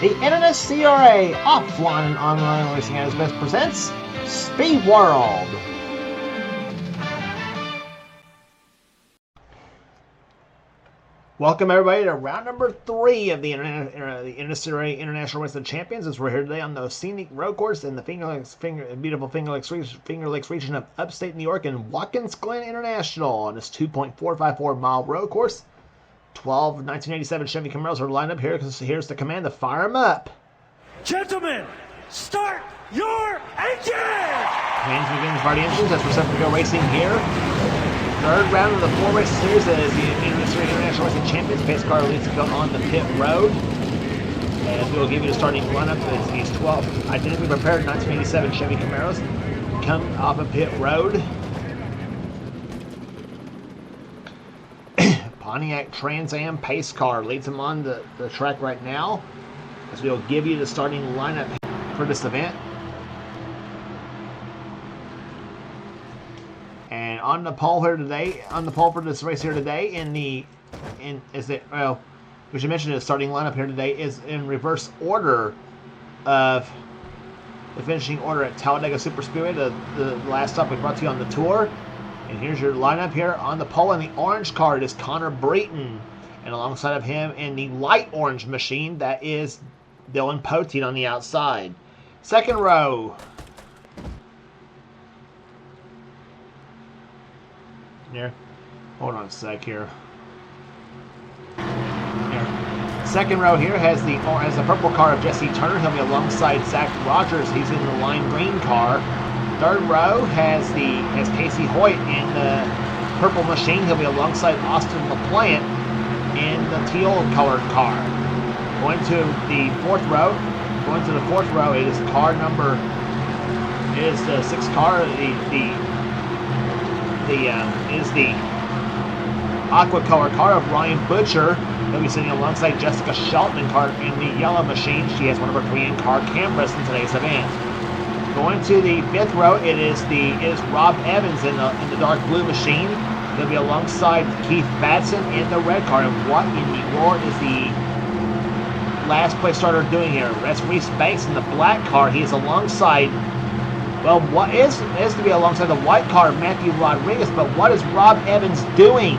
The NNSCRA Offline and Online Racing at its best presents Speed World. Welcome everybody to round number 3 of the NNSCRA International Wrestling Champions. As we're here today on the scenic road course in the beautiful Finger Lakes region of upstate New York in Watkins Glen International on this 2.454 mile road course. 12 1987 Chevy Camaros are lined up here because here's the command to fire them up. Gentlemen, start your engine! Command begins for the engines as we're set to go racing here. Third round of the 4-race series that is the International Wrestling Champions. Pace car leads to go on the pit road. As we will give you the starting lineup as these 12 identically prepared 1987 Chevy Camaros come off of pit road. Pontiac Trans Am pace car leads them on the track right now, as we will give you the starting lineup for this event. And on the pole here today, on the pole for this race here today, we should mention the starting lineup here today is in reverse order of the finishing order at Talladega Superspeedway, the last stop we brought to you on the tour. And here's your lineup here on the pole. In the orange car, it is Connor Breton. And alongside of him in the light orange machine, that is Dylan Poteet on the outside. Second row. Here. Hold on a sec here. Second row here has the purple car of Jesse Turner. He'll be alongside Zach Rogers. He's in the lime green car. Third row has Casey Hoyt in the purple machine. He'll be alongside Austin LaPlante in the teal colored car. Going to the fourth row, it is the sixth car. Is the aqua color car of Ryan Butcher. He'll be sitting alongside Jessica Shelton in the yellow machine. She has one of her Korean car cameras in today's event. Going to the fifth row, it is Rob Evans in the dark blue machine. He'll be alongside Keith Batson in the red car. And what in the world is the last place starter doing here? That's Reese Banks in the black car. He is alongside, well, what is to be alongside the white car of Matthew Rodriguez, but what is Rob Evans doing?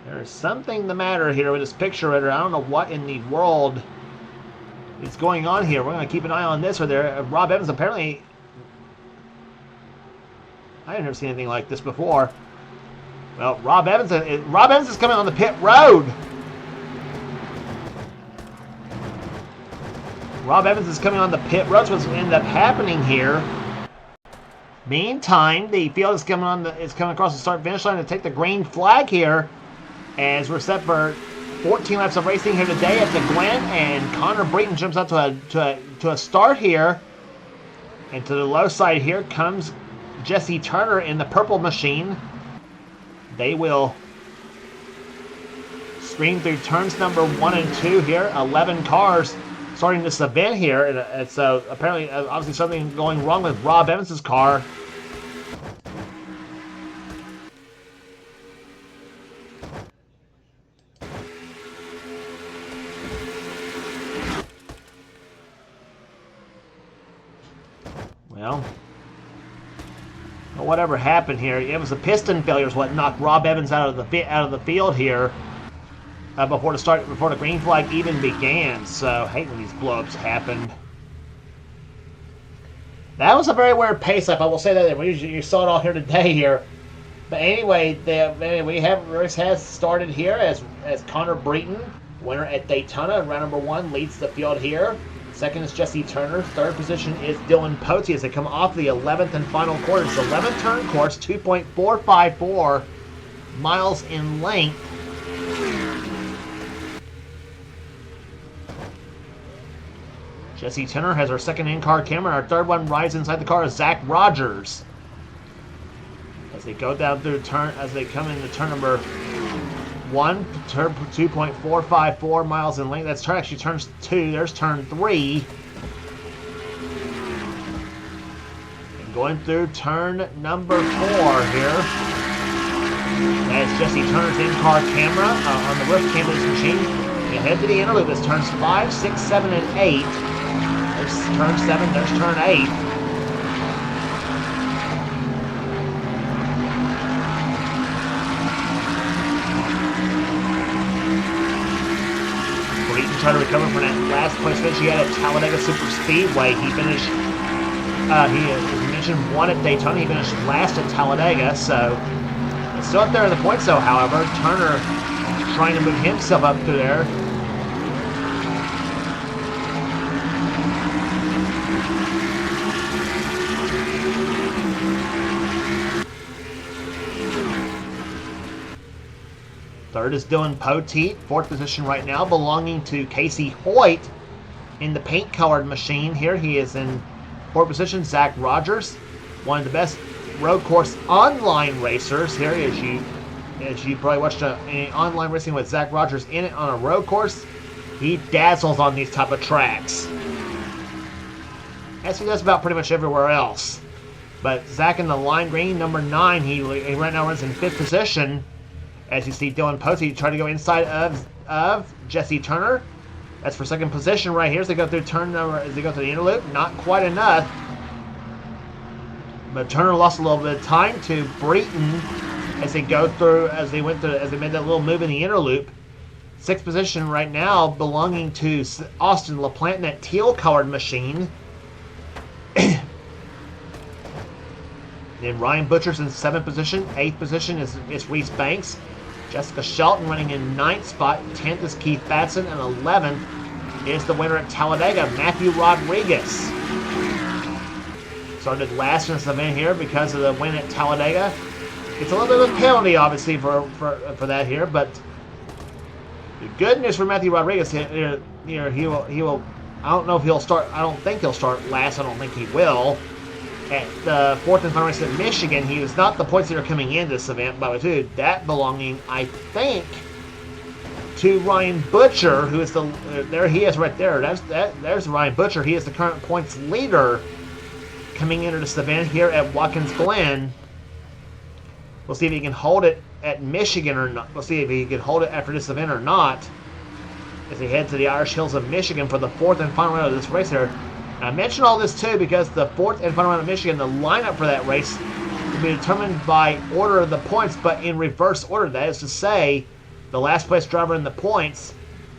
There's something the matter here with this picture editor. I don't know what in the world is going on here. We're going to keep an eye on this. Rob Evans apparently, I've never seen anything like this before. Well, Rob Evans is coming on the pit road. Rob Evans is coming on the pit road. So what's going to end up happening here. Meantime, the field is coming across the start-finish line to take the green flag here. As we're set for 14 laps of racing here today at the Glen, and Connor Breton jumps out to a start here. And to the low side here comes Jesse Turner in the purple machine. They will stream through turns number 1 and 2 here. 11 cars starting this event here, and so apparently, obviously, something going wrong with Rob Evans' car. Well, whatever happened here, it was the piston failures what knocked Rob Evans out of the field here before the green flag even began. So I hate when these blowups happened. That was a very weird pace up. I will say that you saw it all here today here. But anyway, the race has started here as Connor Breton, winner at Daytona, round number 1, leads the field here. Second is Jesse Turner. Third position is Dylan Poteet as they come off the 11th and final quarter. It's 11th turn course, 2.454 miles in length. Jesse Turner has our second in-car camera. Our third one rides inside the car is Zach Rogers. As they go down through as they come into turn number 1, 2.454 miles in length. That's actually turn 2. There's turn 3. Going through turn number 4 here. As Jesse Turner's in-car camera on the roof cam of this machine. You head to the inner loop. It's turns 5, 6, 7, and 8. There's turn 7, there's turn 8. Breeden tried to recover from that last place finish he had at Talladega Super Speedway. He finished, as we mentioned, won at Daytona. He finished last at Talladega, so it's still up there in the points, though. However, Turner trying to move himself up through there. Third is Dylan Poteet, 4th position right now, belonging to Casey Hoyt in the paint-colored machine. Here he is in 4th position. Zach Rogers, one of the best road course online racers. Here, as you probably watched any online racing with Zach Rogers in it on a road course, he dazzles on these type of tracks, as he does about pretty much everywhere else. But Zach in the lime green, number 9, he right now runs in 5th position. As you see, Dylan Poteet try to go inside of Jesse Turner. That's for 2nd position right here as they go through as they go through the inner loop. Not quite enough. But Turner lost a little bit of time to Breeden as they made that little move in the inner loop. 6th position right now belonging to Austin LaPlante in that teal-colored machine. Then Ryan Butcher's in 7th position. 8th position is Reese Banks. Jessica Shelton running in 9th spot. 10th is Keith Batson. And 11th is the winner at Talladega, Matthew Rodriguez. Started last in this event here because of the win at Talladega. It's a little bit of a penalty, obviously, for that here. But the good news for Matthew Rodriguez here, he will. I don't know if he'll start. I don't think he'll start last. I don't think he will. At the 4th and final race at Michigan, he was not the points that are coming in this event, by the way, too. That belonging, I think, to Ryan Butcher, who is there he is right there. There's Ryan Butcher. He is the current points leader coming into this event here at Watkins Glen. We'll see if he can hold it at Michigan or not. We'll see if he can hold it after this event or not, as he heads to the Irish Hills of Michigan for the 4th and final round of this race here. I mention all this too because the 4th and final round of Michigan, the lineup for that race will be determined by order of the points, but in reverse order. That is to say, the last place driver in the points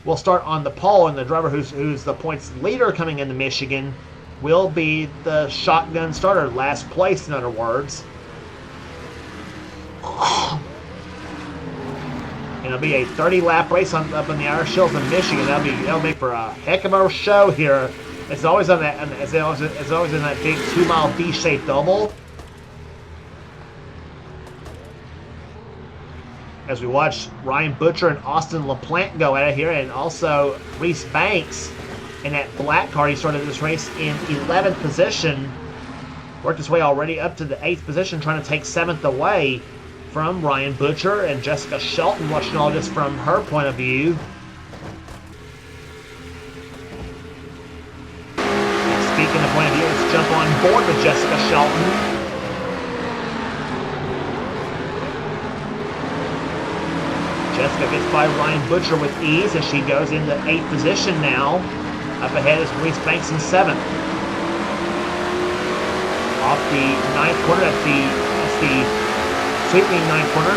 will start on the pole, and the driver who's the points leader coming into Michigan will be the shotgun starter, last place in other words. And it'll be a 30-lap race up in the Irish Hills of Michigan. That'll make for a heck of a show here. It's always on that. It's always in that big 2-mile V-shaped oval. As we watch Ryan Butcher and Austin LaPlante go at it here, and also Reese Banks in that black car. He started this race in 11th position, worked his way already up to the 8th position, trying to take 7th away from Ryan Butcher, and Jessica Shelton watching all this from her point of view. Speaking of point of view, let's jump on board with Jessica Shelton. Jessica gets by Ryan Butcher with ease as she goes into 8th position now. Up ahead is Reese Banks in 7th. Off the 9th corner, that's the sweeping 9th corner.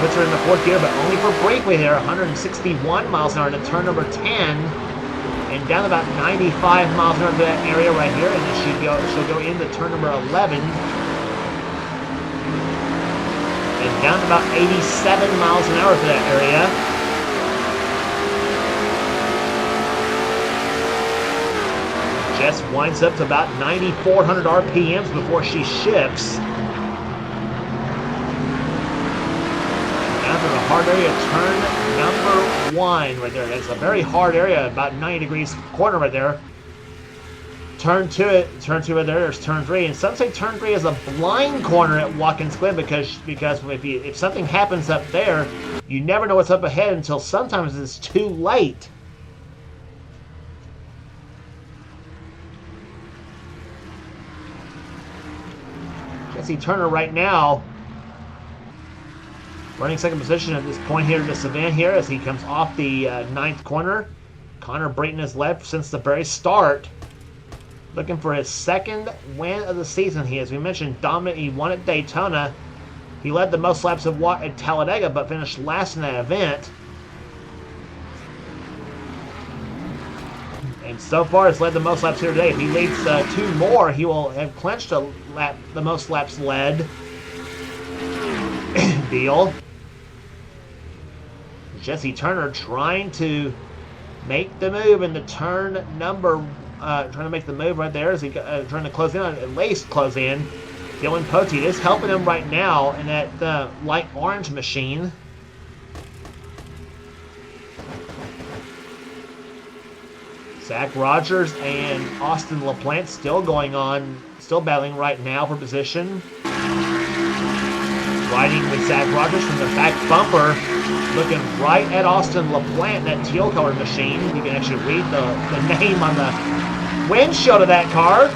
Puts her in the 4th gear, but only for briefly there. 161 miles an hour into turn number 10. And down about 95 miles an hour to that area right here, and then she'll go into turn number 11. And down to about 87 miles an hour to that area. Jess winds up to about 9,400 RPMs before she shifts. Down to the hard area, turn number 1 right there. That's a very hard area, about 90 degrees corner right there. Turn 2 right there, there's turn 3. And some say turn 3 is a blind corner at Watkins Glen because if something happens up there, you never know what's up ahead until sometimes it's too late. Jesse Turner right now running second position at this point here to Savant here as he comes off the ninth corner. Connor Brayton has led since the very start, looking for his second win of the season. He, as we mentioned, dominant. He won at Daytona. He led the most laps at Talladega, but finished last in that event. And so far, has led the most laps here today. If he leads 2 more, he will have clinched the most laps led deal. Jesse Turner trying to make the move in the turn number, trying to make the move right there as he trying to close in, at least close in. Dylan Poteet is helping him right now in that light orange machine. Zach Rogers and Austin LaPlante still going on, still battling right now for position. Riding with Zach Rogers from the back bumper, looking right at Austin LaPlante, that teal colored machine. You can actually read the name on the windshield of that car.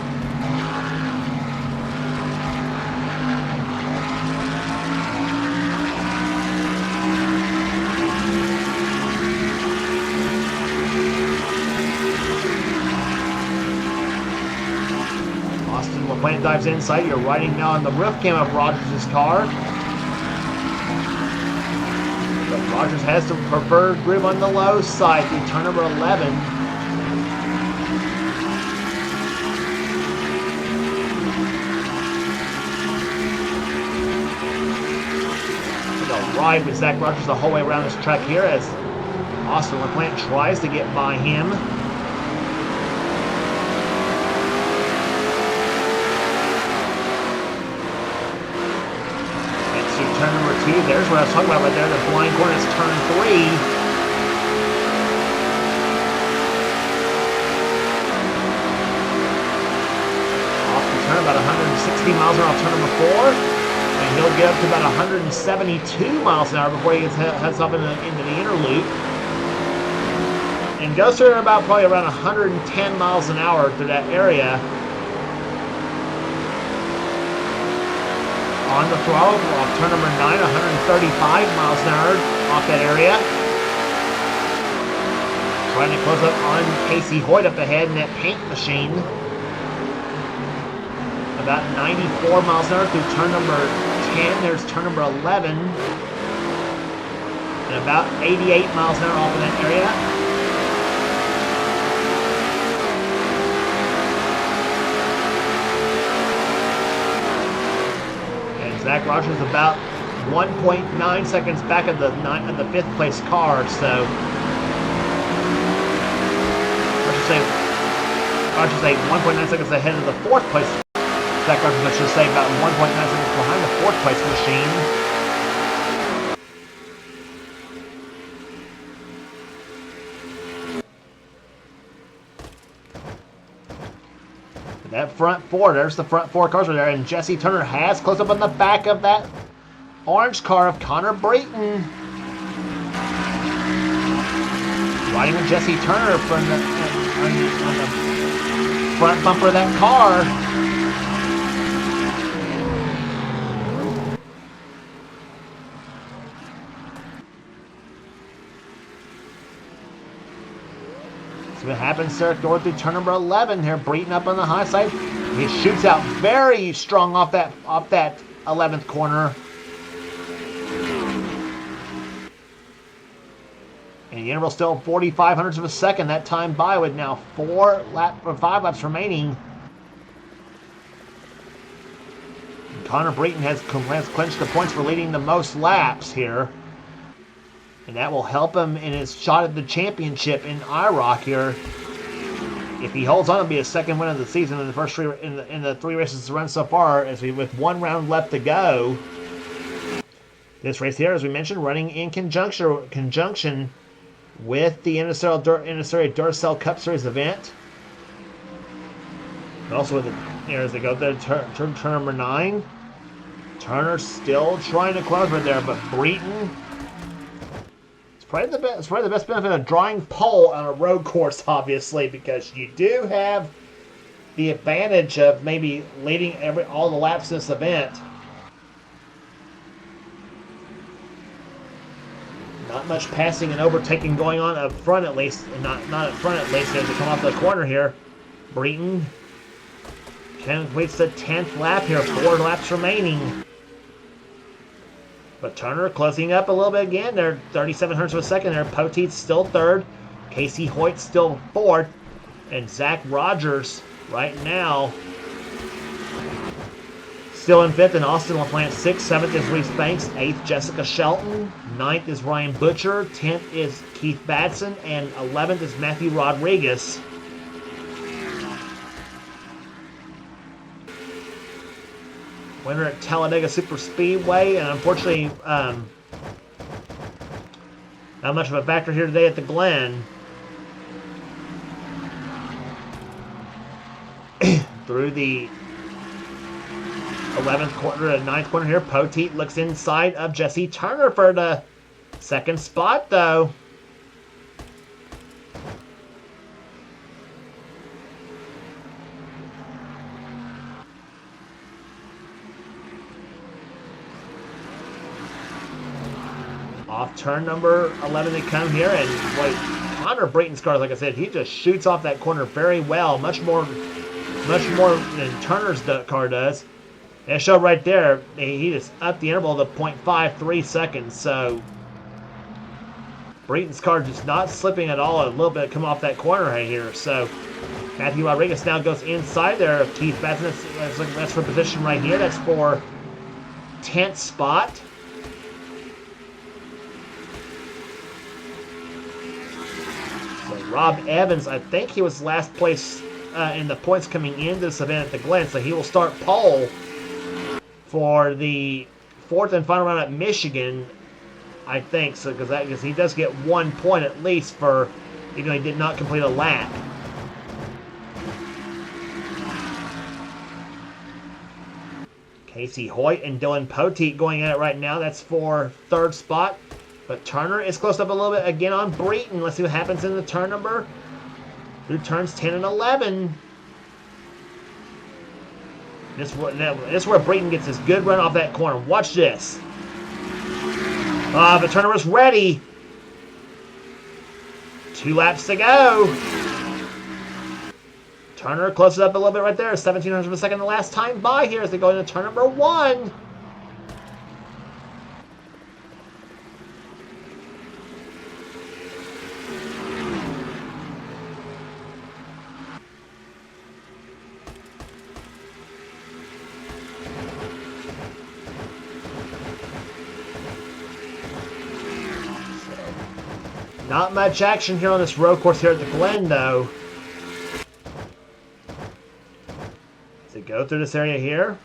Austin LaPlante dives inside. You're riding now on the roof cam of Rogers' car. Rogers has the preferred grip on the low side through turn number 11. They'll ride with Zach Rogers the whole way around this track here as Austin LaPlante tries to get by him. Turn number 2, there's what I was talking about right there, the blind corner is turn 3. Off the turn, about 160 miles an hour off turn number 4. And he'll get up to about 172 miles an hour before he heads up into the inner loop. And goes through about probably around 110 miles an hour through that area. On the throttle, off turn number 9, 135 miles an hour off that area. Trying to close up on Casey Hoyt up ahead in that paint machine. About 94 miles an hour through turn number 10. There's turn number 11. And about 88 miles an hour off in that area. Zach Rogers is about 1.9 seconds back of the 5th place car, so I should say 1.9 seconds ahead of the 4th place. Zach Rogers, I should say, about 1.9 seconds behind the 4th place machine. That front 4, there's the front 4 cars right there, and Jesse Turner has closed up on the back of that orange car of Connor Brayton. Riding with Jesse Turner from on the front bumper of that car. What happens there going through turn number 11 here, Brayton up on the high side. He shoots out very strong off that 11th corner. And the interval still 45 hundredths of a second. That time by with now 5 laps remaining. And Connor Brayton has clinched the points for leading the most laps here. And that will help him in his shot at the championship in IROC here. If he holds on, it'll be his second win of the season in the first in the 3 races to run so far. With 1 round left to go, this race here, as we mentioned, running in conjunction with the NNSCRA Duracell Cup Series event. And also with as they go there, turn number 9. Turner still trying to close right there, but Brayton. Probably the best benefit of drawing pole on a road course, obviously, because you do have the advantage of maybe leading all the laps in this event. Not much passing and overtaking going on up front, at least. Not up front, at least, as they come off the corner here. Breton completes the 10th lap here. 4 laps remaining. But Turner closing up a little bit again. They're 37 hundredths of a second there. Poteet's still third. Casey Hoyt's still fourth. And Zach Rogers right now still in fifth, and Austin LaPlante 6th. 7th is Reese Banks. 8th, Jessica Shelton. 9th is Ryan Butcher. 10th is Keith Batson. And 11th is Matthew Rodriguez. Winner at Talladega Super Speedway. And unfortunately, not much of a factor here today at the Glen. Through the 11th corner and 9th corner here, Poteet looks inside of Jesse Turner for the 2nd spot, though. Off turn number 11 they come here, and boy, Connor Breton's car, like I said, he just shoots off that corner very well, much more than Turner's car does. And it showed right there, he just upped the interval to 0.53 seconds. So Breton's car just not slipping at all. A little bit come off that corner right here. So Matthew Rodriguez now goes inside there of Keith Batson. That's for position right here. That's for 10th spot. So Rob Evans, I think he was last place in the points coming into this event at the Glen, so he will start pole for the 4th and final round at Michigan, I think. So because he does get 1 point at least for even though he did not complete a lap. Casey Hoyt and Dylan Poteet going at it right now. That's for 3rd spot. But Turner is close up a little bit again on Breton. Let's see what happens in the turn number. Through turns 10 and 11. This is where Breton gets his good run off that corner. Watch this. The Turner is ready. 2 laps to go. Turner closes up a little bit right there. 1700 of a second the last time by here as they go into turn number 1. Not much action here on this road course here at the Glen, though. As they go through this area here,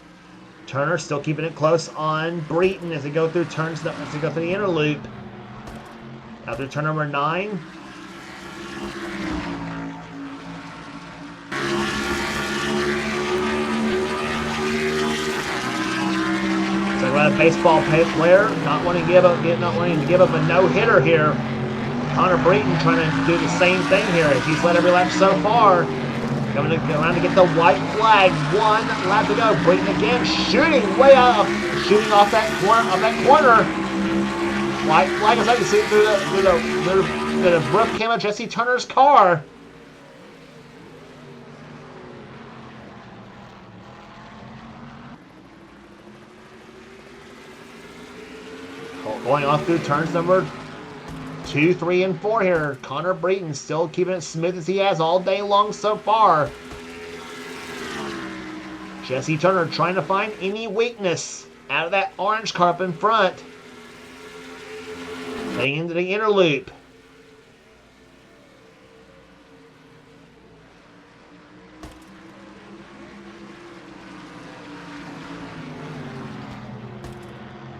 Turner still keeping it close on Breton as they go through turns, as they go through the inner loop. After turn number 9. So we're a baseball player, not wanting to give up a no-hitter here. Connor Breton trying to do the same thing here as he's led every lap so far. Coming around to get the white flag. 1 lap to go. Breton again shooting way off, shooting off that corner. White flag is out. You see it through the roof cam of Jesse Turner's car. Going off through turns number 2, 3, and 4 here. Connor Breton still keeping it smooth as he has all day long so far. Jesse Turner trying to find any weakness out of that orange car up in front. Heading into the inner loop.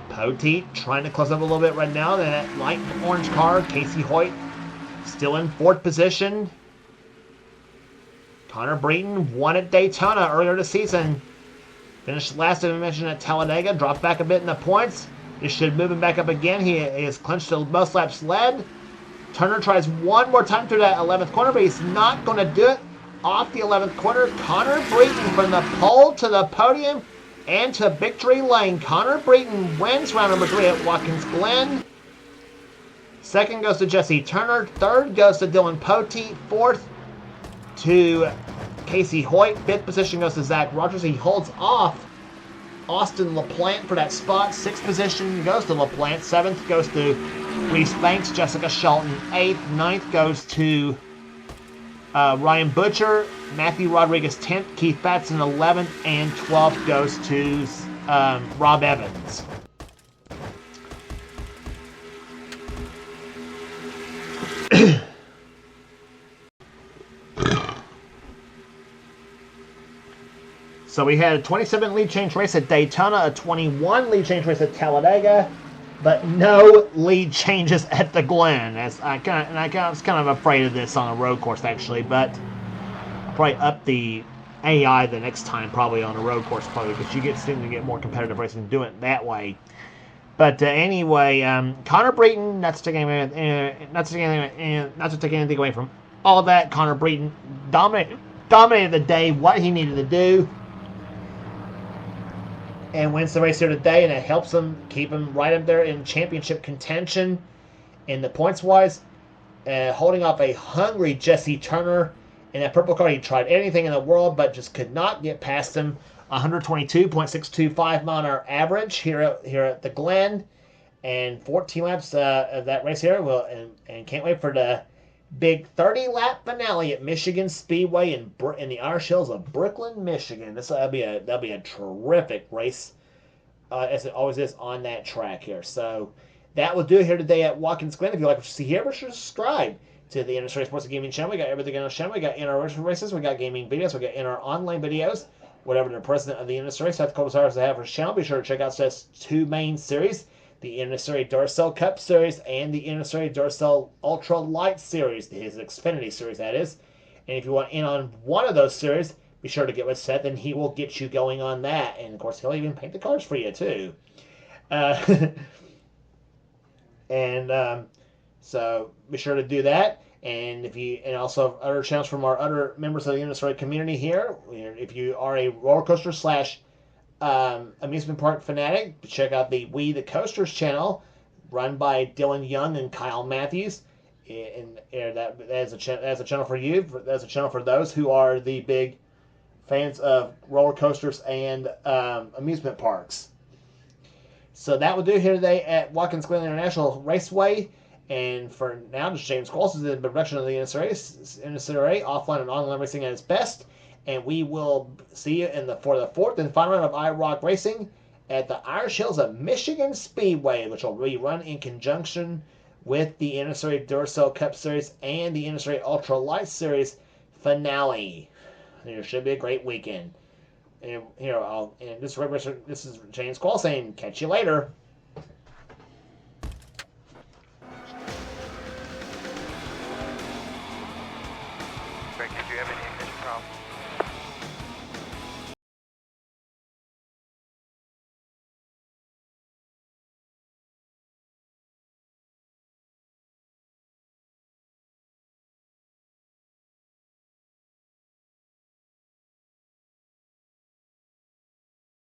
Poteet trying to close up a little bit right now. That light orange car. Casey Hoyt still in 4th position. Connor Breton won at Daytona earlier this season. Finished last, as I mentioned, at Talladega. Dropped back a bit in the points. This should move him back up again. He has clinched the most laps led. Turner tries one more time through that 11th corner, but he's not going to do it. off the 11th corner. Connor Breton from the pole to the podium and to victory lane. Connor Breton wins round number 3 at Watkins Glen. Second goes to Jesse Turner. Third goes to Dylan Poteet. Fourth to Casey Hoyt. Fifth position goes to Zach Rogers. He holds off Austin LaPlante for that spot. Sixth position goes to LaPlante. Seventh goes to Reese Banks, Jessica Shelton. Eighth. Ninth goes to Ryan Butcher, Matthew Rodriguez 10th, Keith Batson 11th, and 12th goes to Rob Evans. So we had a 27 lead change race at Daytona, a 21 lead change race at Talladega, but no lead changes at the Glen. I was kind of afraid of this on a road course actually, but I'll probably up the AI the next time probably on a road course probably because you seem to get more competitive racing doing it that way. But anyway, Connor Breton, not to take anything away from all that, Connor Breton dominated the day, what he needed to do, and wins the race here today, and it helps him keep him right up there in championship contention in the points-wise, holding off a hungry Jesse Turner in that purple car. He tried anything in the world, but just could not get past him. 122.625 mile an hour average here at the Glen, and 14 laps of that race here. And can't wait for the big 30-lap finale at Michigan Speedway in the Irish Hills of Brooklyn, Michigan. That'll be a terrific race, as it always is on that track here. So that will do it here today at Watkins Glen. If you like what you see here, be sure to subscribe to the NNSCRA Sports and Gaming channel. We got everything on our channel. We got NR races, we got gaming videos, we got NR online videos. Whatever the president of the NNSCRA South Dakota Stars have for his channel, be sure to check out Seth's two main series, the NNSCRA Duracell Cup Series and the NNSCRA Duracell Ultra Light Series, his Xfinity Series, that is. And if you want in on one of those series, be sure to get with Seth, and he will get you going on that. And, of course, he'll even paint the cars for you, too. So be sure to do that. And also other channels from our other members of the NNSCRA community here. If you are a roller coaster / amusement park fanatic, check out the We the Coasters channel, run by Dylan Young and Kyle Matthews. And that's a channel for you. That's a channel for those who are the big fans of roller coasters and amusement parks. So that will do here today at Watkins Glen International Raceway. And for now, this is James Qualls is in the production of the NNSCRA offline and online racing at its best. And we will see you for the fourth and final round of IROC racing at the Irish Hills of Michigan Speedway, which will be run in conjunction with the NNSCRA Duracell Cup Series and the NNSCRA Ultra Light Series finale. It should be a great weekend. And this is James Qualls saying, catch you later.